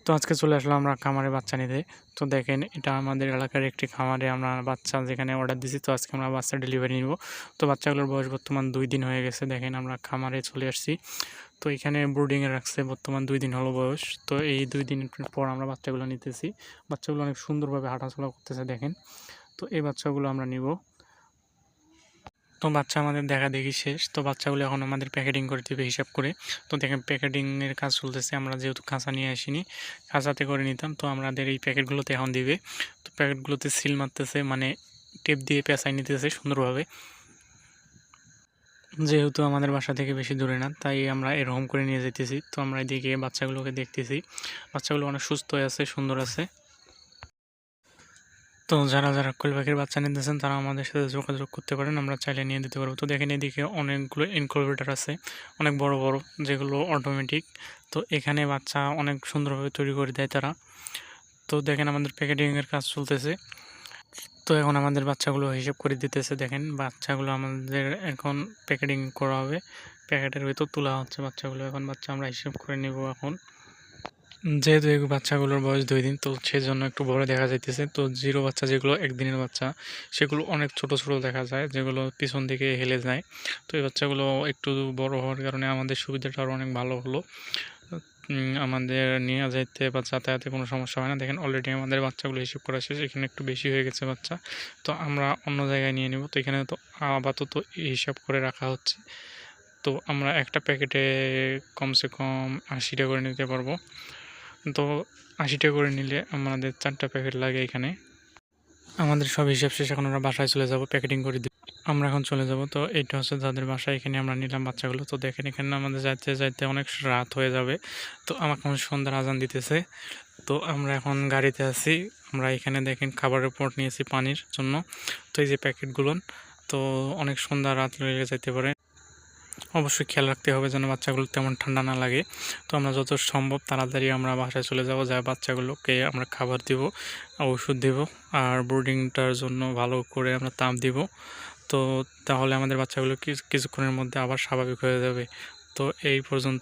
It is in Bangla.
তো আজকে চলে আসলাম আমরা খামারে বাচ্চা নিতে। তো দেখেন এটা আমাদের এলাকার একটি খামারে আমরা বাচ্চা যেখানে অর্ডার দিছি। তো আজকে আমরা বাচ্চা ডেলিভারি নিব। তো বাচ্চাগুলোর বয়স বর্তমান 2 দিন হয়ে গেছে। দেখেন আমরা খামারে চলে আসছি। তো এখানে ব্রুডিংয়ে রাখছে বর্তমান 2 দিন হলো বয়স। তো এই 2 দিন পর আমরা বাচ্চাগুলো নিতেছি। বাচ্চাগুলো অনেক সুন্দরভাবে হাঁটাচলা করতেছে দেখেন। তো এই বাচ্চাগুলো আমরা নিব। তো বাচ্চা আমাদের দেখাদেখি শেষ। তো বাচ্চাগুলো এখন আমাদের প্যাকেটিং করে দিবে হিসাব করে। তো দেখেন প্যাকেটিংয়ের কাজ চলতেছে। আমরা যেহেতু খাঁচা নিয়ে আসিনি, খাঁচাতে করে নিতাম। তো আমাদের এই প্যাকেটগুলোতে এখন দিবে। তো প্যাকেটগুলোতে সিল মারতেছে, মানে টেপ দিয়ে পেঁচাই নিতেছে সুন্দরভাবে। যেহেতু আমাদের বাসা থেকে বেশি দূরে না, তাই আমরা এরকম করে নিয়ে যেতেছি। তো আমরা এদিকে বাচ্চাগুলোকে দেখতেছি। বাচ্চাগুলো অনেক সুস্থ আছে, সুন্দর আছে। তো যারা কোয়েল পাখির বাচ্চা নিতেছেন তারা আমাদের সাথে যোগাযোগ করতে পারেন, আমরা চাইলে নিয়ে দিতে পারবো। তো দেখেন এদিকে অনেকগুলো ইনকিউবেটর আছে, অনেক বড় বড়, যেগুলো অটোমেটিক। তো এখানে বাচ্চা অনেক সুন্দরভাবে তৈরি করে দেয় তারা। তো দেখেন আমাদের প্যাকেটিংয়ের কাজ চলতেছে। তো এখন আমাদের বাচ্চাগুলো হিসেব করে দিতেছে। দেখেন বাচ্চাগুলো আমাদের এখন প্যাকেটিং করা হবে, প্যাকেটের ভিতর তোলা হচ্ছে বাচ্চাগুলো। এখন বাচ্চা আমরা হিসেব করে নেব এখন। যেহেতু এই বাচ্চাগুলোর বয়স 2 দিন, তো সেজন্য একটু বড় দেখা যাইতেছে। তো জিরো বাচ্চা যেগুলো একদিনের বাচ্চা, সেগুলো অনেক ছোট ছোট দেখা যায়, যেগুলো পিছন দিকে হেলে যায়। তো এই বাচ্চাগুলো একটু বড় হওয়ার কারণে আমাদের সুবিধাটা আরও অনেক ভালো হলো। আমাদের নিয়ে যাইতে বা যাতায়াতে কোনো সমস্যা হয় না। দেখেন অলরেডি আমাদের বাচ্চাগুলো হিসেব করা শেষ। এখানে একটু বেশি হয়ে গেছে বাচ্চা, তো আমরা অন্য জায়গায় নিয়ে নেব। তো এখানে তো আপাতত হিসাব করে রাখা হচ্ছে। তো আমরা একটা প্যাকেটে কমসে কম 80টা করে নিতে পারবো। তো 80টা করে নিলে আমাদের 4টা প্যাকেট লাগে এখানে। আমাদের সব হিসাব শেষ, এখন আমরা বাসায় চলে যাব, প্যাকেটিং করে দিব। আমরা এখন চলে যাব। তো এটা হচ্ছে তাদের বাসা, এখানে আমরা নিলাম বাচ্চাগুলো। তো দেখেন এখানে আমাদের যাইতে যাইতে অনেক রাত হয়ে যাবে। তো আমাকে এখন সন্ধ্যার আজান দিতেছে। তো আমরা এখন গাড়িতে আছি। আমরা এখানে দেখেন খাবারের পট নিয়েছি পানির জন্য। তো এই যে প্যাকেটগুলো, তো অনেক সন্ধ্যা রাত লেগে যেতে পারে। অবশ্যই খেয়াল রাখতে হবে যেন বাচ্চাগুলো তেমন ঠান্ডা না লাগে। তো আমরা যত সম্ভব তাড়াতাড়ি আমরা বাসায় চলে যাব, যা বাচ্চাগুলোকে আমরা খাবার দিব, ওষুধ দেব, আর ব্রুডিংটার জন্য ভালো করে আমরা তাপ দিব। তো তাহলে আমাদের বাচ্চাগুলো কিছুক্ষণের মধ্যে আবার স্বাভাবিক হয়ে যাবে। তো এই পর্যন্ত।